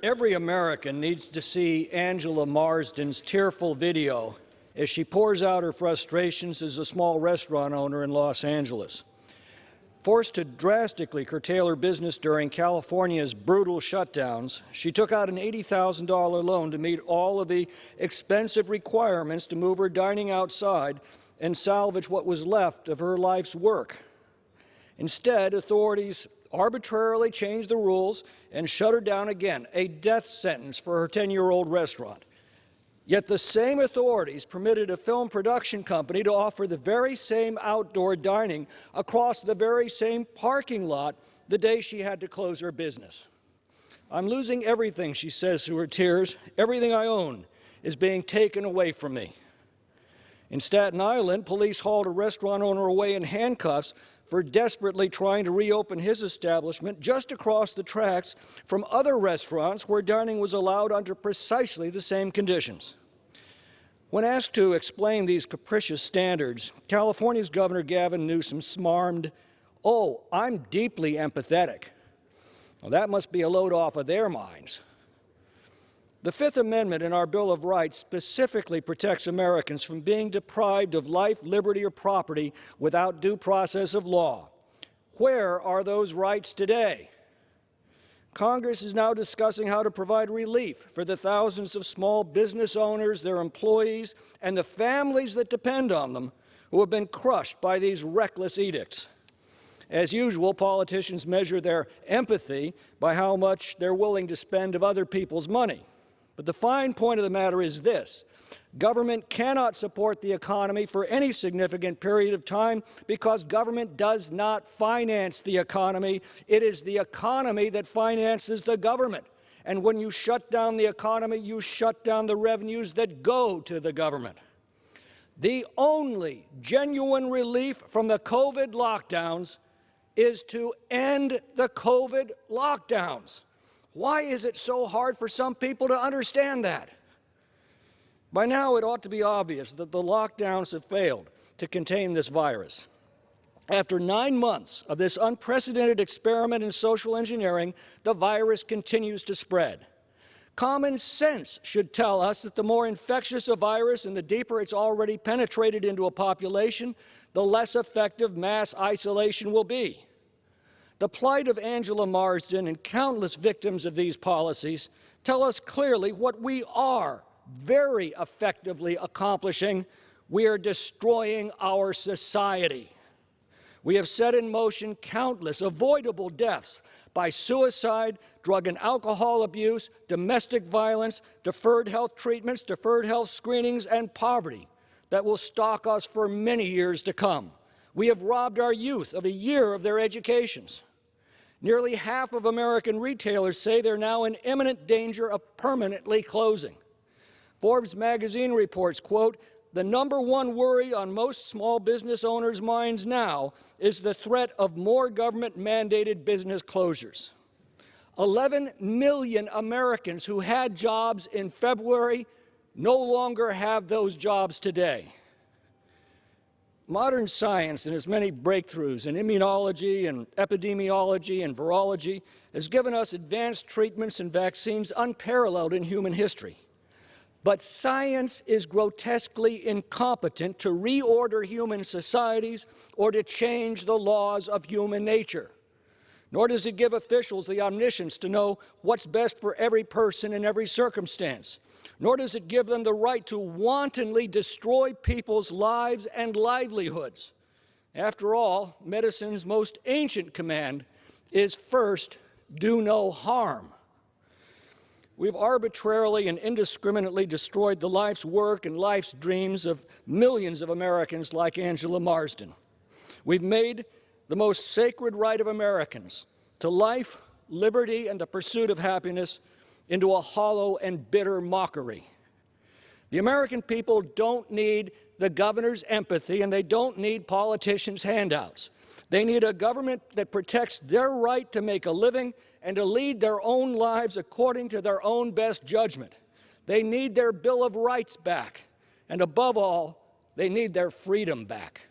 Every American needs to see Angela Marsden's tearful video as she pours out her frustrations as a small restaurant owner in Los Angeles. Forced to drastically curtail her business during California's brutal shutdowns, she took out an $80,000 loan to meet all of the expensive requirements to move her dining outside and salvage what was left of her life's work. Instead, authorities arbitrarily changed the rules and shut her down again, a death sentence for her 10-year-old restaurant. Yet the same authorities permitted a film production company to offer the very same outdoor dining across the very same parking lot the day she had to close her business. "I'm losing everything," she says through her tears. "Everything I own is being taken away from me." In Staten Island, police hauled a restaurant owner away in handcuffs for desperately trying to reopen his establishment just across the tracks from other restaurants where dining was allowed under precisely the same conditions. When asked to explain these capricious standards, California's Governor Gavin Newsom smarmed, "Oh, I'm deeply empathetic." Well, that must be a load off of their minds. The Fifth Amendment in our Bill of Rights specifically protects Americans from being deprived of life, liberty, or property without due process of law. Where are those rights today? Congress is now discussing how to provide relief for the thousands of small business owners, their employees, and the families that depend on them who have been crushed by these reckless edicts. As usual, politicians measure their empathy by how much they're willing to spend of other people's money. But the fine point of the matter is this: government cannot support the economy for any significant period of time because government does not finance the economy. It is the economy that finances the government. And when you shut down the economy, you shut down the revenues that go to the government. The only genuine relief from the COVID lockdowns is to end the COVID lockdowns. Why is it so hard for some people to understand that? By now, it ought to be obvious that the lockdowns have failed to contain this virus. After 9 months of this unprecedented experiment in social engineering, the virus continues to spread. Common sense should tell us that the more infectious a virus and the deeper it's already penetrated into a population, the less effective mass isolation will be. The plight of Angela Marsden and countless victims of these policies tell us clearly what we are very effectively accomplishing. We are destroying our society. We have set in motion countless avoidable deaths by suicide, drug and alcohol abuse, domestic violence, deferred health treatments, deferred health screenings, and poverty that will stalk us for many years to come. We have robbed our youth of a year of their educations. Nearly half of American retailers say they're now in imminent danger of permanently closing. Forbes magazine reports, quote, "The number one worry on most small business owners' minds now is the threat of more government-mandated business closures." 11 million Americans who had jobs in February no longer have those jobs today. Modern science and its many breakthroughs in immunology and epidemiology and virology has given us advanced treatments and vaccines unparalleled in human history. But science is grotesquely incompetent to reorder human societies or to change the laws of human nature. Nor does it give officials the omniscience to know what's best for every person in every circumstance. Nor does it give them the right to wantonly destroy people's lives and livelihoods. After all, medicine's most ancient command is first, do no harm. We've arbitrarily and indiscriminately destroyed the life's work and life's dreams of millions of Americans like Angela Marsden. We've made the most sacred right of Americans to life, liberty, and the pursuit of happiness into a hollow and bitter mockery. The American people don't need the governor's empathy, and they don't need politicians' handouts. They need a government that protects their right to make a living and to lead their own lives according to their own best judgment. They need their Bill of Rights back, and above all, they need their freedom back.